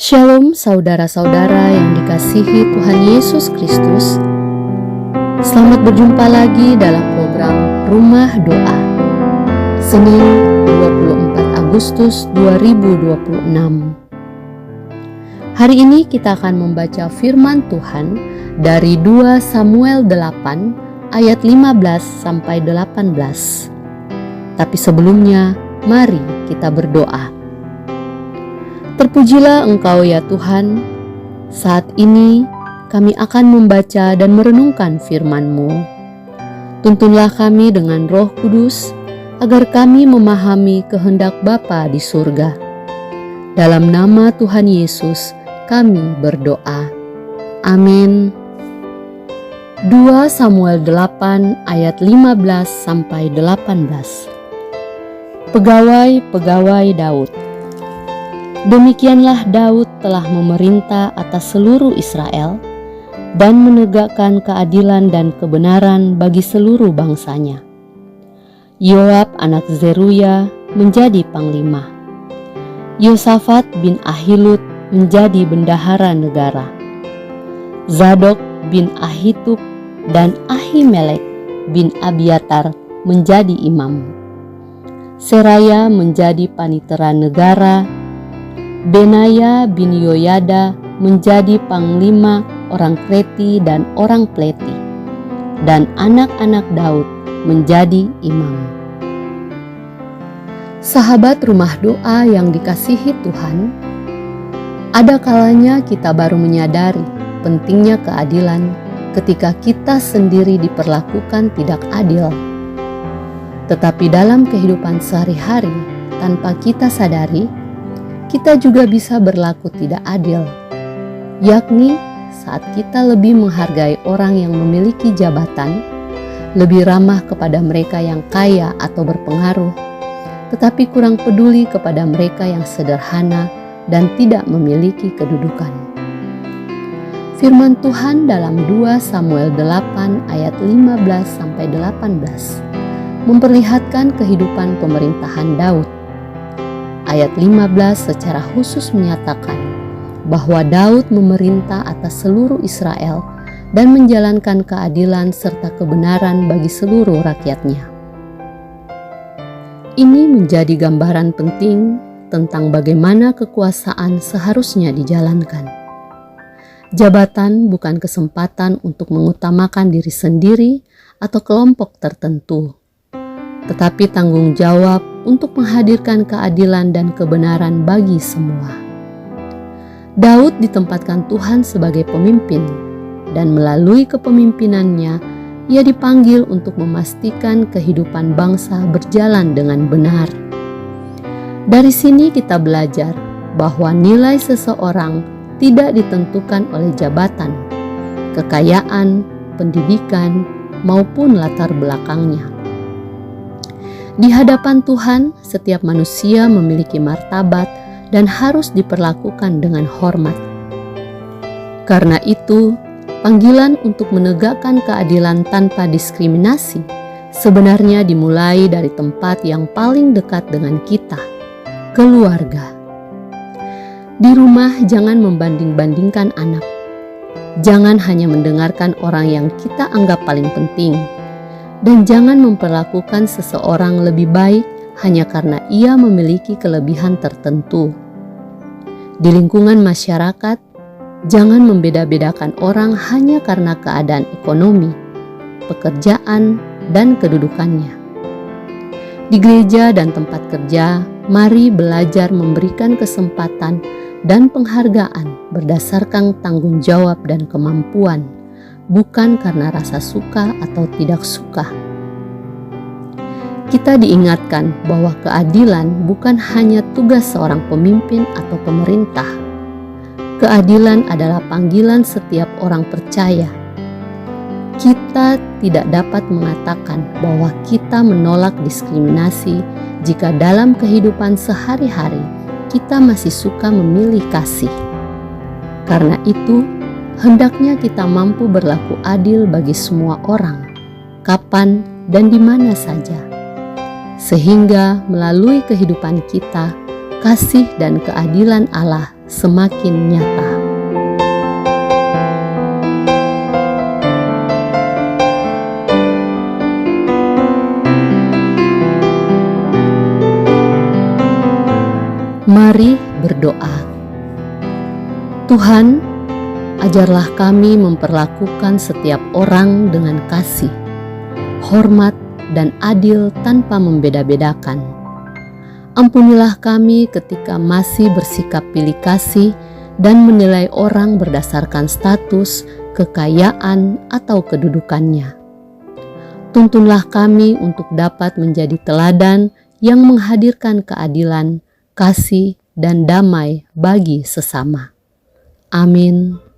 Shalom saudara-saudara yang dikasihi Tuhan Yesus Kristus. Selamat berjumpa lagi dalam program Rumah Doa. Senin 24 Agustus 2026. Hari ini kita akan membaca firman Tuhan dari 2 Samuel 8 ayat 15 sampai 18. Tapi sebelumnya, mari kita berdoa. Terpujilah Engkau ya Tuhan, saat ini kami akan membaca dan merenungkan firman-Mu. Tuntunlah kami dengan Roh Kudus, agar kami memahami kehendak Bapa di surga. Dalam nama Tuhan Yesus kami berdoa. Amin. 2 Samuel 8 ayat 15 sampai 18. Pegawai-pegawai Daud. Demikianlah Daud telah memerintah atas seluruh Israel dan menegakkan keadilan dan kebenaran bagi seluruh bangsanya. Yoab anak Zeruya menjadi panglima. Yosafat bin Ahilud menjadi bendahara negara. Zadok bin Ahitub dan Ahimelek bin Abiatar menjadi imam. Seraya menjadi panitera negara. Benaya bin Yoyada menjadi panglima orang Kreti dan orang Pleti, dan anak-anak Daud menjadi imam. Sahabat Rumah Doa yang dikasihi Tuhan, ada kalanya kita baru menyadari pentingnya keadilan ketika kita sendiri diperlakukan tidak adil. Tetapi dalam kehidupan sehari-hari, tanpa kita sadari, kita juga bisa berlaku tidak adil, yakni saat kita lebih menghargai orang yang memiliki jabatan, lebih ramah kepada mereka yang kaya atau berpengaruh, tetapi kurang peduli kepada mereka yang sederhana dan tidak memiliki kedudukan. Firman Tuhan dalam 2 Samuel 8 ayat 15-18 memperlihatkan kehidupan pemerintahan Daud. Ayat 15 secara khusus menyatakan bahwa Daud memerintah atas seluruh Israel dan menjalankan keadilan serta kebenaran bagi seluruh rakyatnya. Ini menjadi gambaran penting tentang bagaimana kekuasaan seharusnya dijalankan. Jabatan bukan kesempatan untuk mengutamakan diri sendiri atau kelompok tertentu, tetapi tanggung jawab untuk menghadirkan keadilan dan kebenaran bagi semua. Daud ditempatkan Tuhan sebagai pemimpin, dan melalui kepemimpinannya, ia dipanggil untuk memastikan kehidupan bangsa berjalan dengan benar. Dari sini kita belajar bahwa nilai seseorang tidak ditentukan oleh jabatan, kekayaan, pendidikan, maupun latar belakangnya. Di hadapan Tuhan, setiap manusia memiliki martabat dan harus diperlakukan dengan hormat. Karena itu, panggilan untuk menegakkan keadilan tanpa diskriminasi sebenarnya dimulai dari tempat yang paling dekat dengan kita, keluarga. Di rumah jangan membanding-bandingkan anak. Jangan hanya mendengarkan orang yang kita anggap paling penting. Dan jangan memperlakukan seseorang lebih baik hanya karena ia memiliki kelebihan tertentu. Di lingkungan masyarakat, jangan membeda-bedakan orang hanya karena keadaan ekonomi, pekerjaan, dan kedudukannya. Di gereja dan tempat kerja, mari belajar memberikan kesempatan dan penghargaan berdasarkan tanggung jawab dan kemampuan, bukan karena rasa suka atau tidak suka. Kita diingatkan bahwa keadilan bukan hanya tugas seorang pemimpin atau pemerintah. Keadilan adalah panggilan setiap orang percaya. Kita tidak dapat mengatakan bahwa kita menolak diskriminasi jika dalam kehidupan sehari-hari kita masih suka memilih kasih. Karena itu, hendaknya kita mampu berlaku adil bagi semua orang, kapan dan di mana saja, sehingga melalui kehidupan kita, kasih dan keadilan Allah semakin nyata. Mari berdoa. Tuhan, ajarlah kami memperlakukan setiap orang dengan kasih, hormat, dan adil tanpa membeda-bedakan. Ampunilah kami ketika masih bersikap pilih kasih dan menilai orang berdasarkan status, kekayaan, atau kedudukannya. Tuntunlah kami untuk dapat menjadi teladan yang menghadirkan keadilan, kasih, dan damai bagi sesama. Amin.